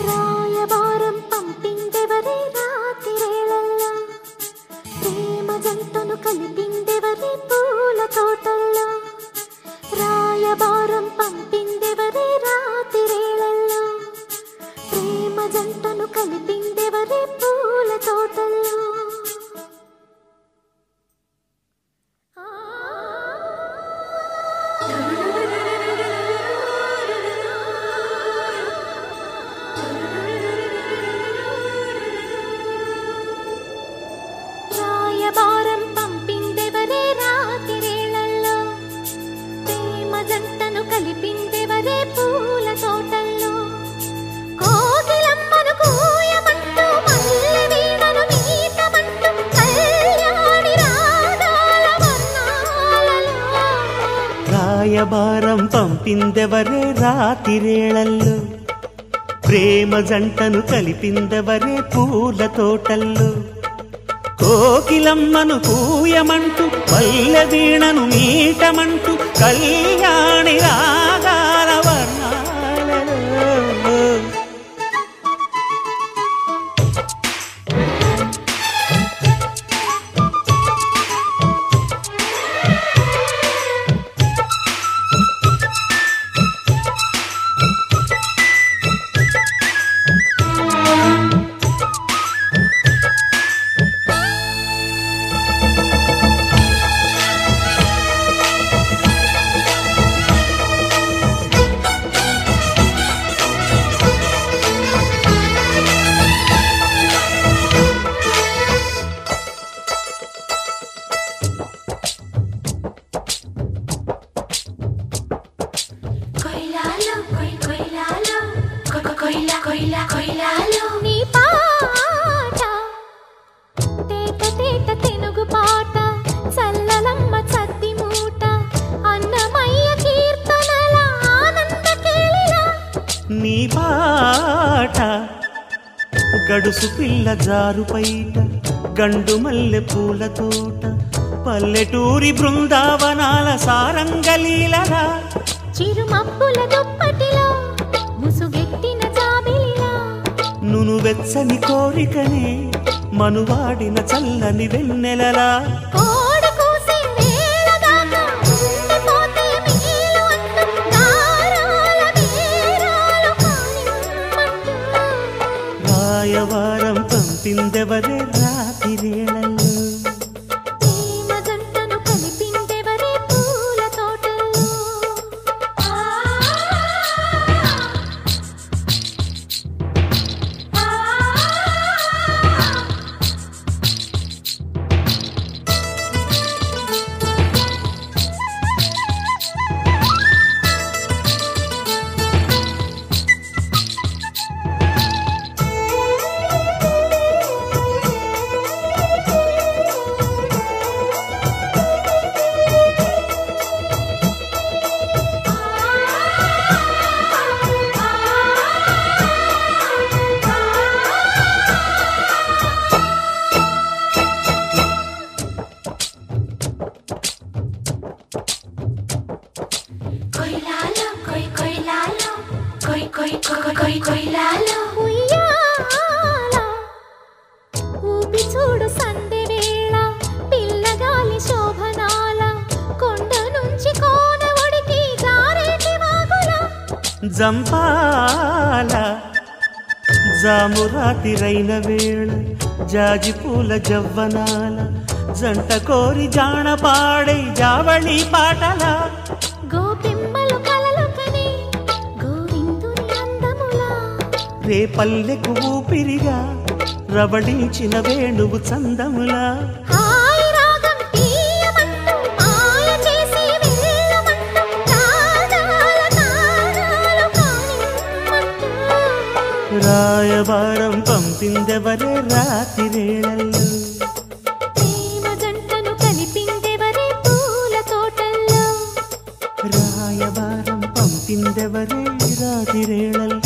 రాయబారం పంపిందెవరే రాతిరేళల్లో ప్రేమ జంటను కలిపిందెవరే పూల తోటల్లో రాయబారం పంపిందెవరే రాతిరేళల్లో ప్రేమ జంటను కలిపిందెవరే పూల తోటల్లో రాయబారం పంపిందెవరే రాతిరేళల్లో ప్రేమ జంటను కలిపిందెవరే పూల తోటల్లో కోకిలమ్మను కూయమంటూ మల్లె వీణను మీటమంటూ కళ్యాణి రాగాల వర్ణాలలో రాయబారం పంపిందెవరే రాతిరేళల్లో ప్రేమ జంటను కలిపిందెవరే పూల తోటల్లో కోకిలమ్మను కూయమంటూ పల్లె వీణను మీటమంటూ కళ్యాణి రాగాల వర్ణాలలో నీ పాట తేట తేట తెనుగు పాట చల్లలమ్మ చద్ది మూట అన్నమయ్య కీర్తనల ఆనంద కేళిలా నీ పాట గడుసు పిల్ల జారు పైట గండు మల్లె పూల తోట పల్లెటూరి బృందావనాల సారంగలీలరా చిరుమబ్బుల దుప్పటిలో ముసుగెట్టిన జాబిలిలా నును వెచ్చని కోరికనే మనువాడిన చల్లని వెన్నెలలా కోడి కూసే వేళ దాకా ఉండిపోతే మిగిలు అంటూ దారాల వీరాలు కానిమ్మంటూ రాయవారం పంపిందెవరే రాతిరేళల్లో ప్రేమ జంటను కలిపిందెవరే పూల తోటల్లో ఉయ్యాల ఊపి చూడు సందె వేళ పిల్లగాలి శోభనాల కొండ నుంచి కోన ఒడికి జారేటి వాగుల జంపాల జామురాతిరైన వేళ జాజి పూల జవ్వనాల జంట కోరి జాణపాడే జావళి పాటల గోపిమ్మలు కలలు కని గోవిందుని అందములా రే పల్లెకు ఊపిరిగా రవళించిన వేణువు చందములా హాయి రాగం తీయమంటూ మాయ చేసి వెళ్ళమంటూ రాగాల తారాలు కానిమ్మంటూ రాయబారం పంపిందెవరే రాతిరేళల్లో ప్రేమ జంటను కలిపిందెవరే పూల తోటల్లో రాయబారం పంపిందెవరే రాతిరేళల్లో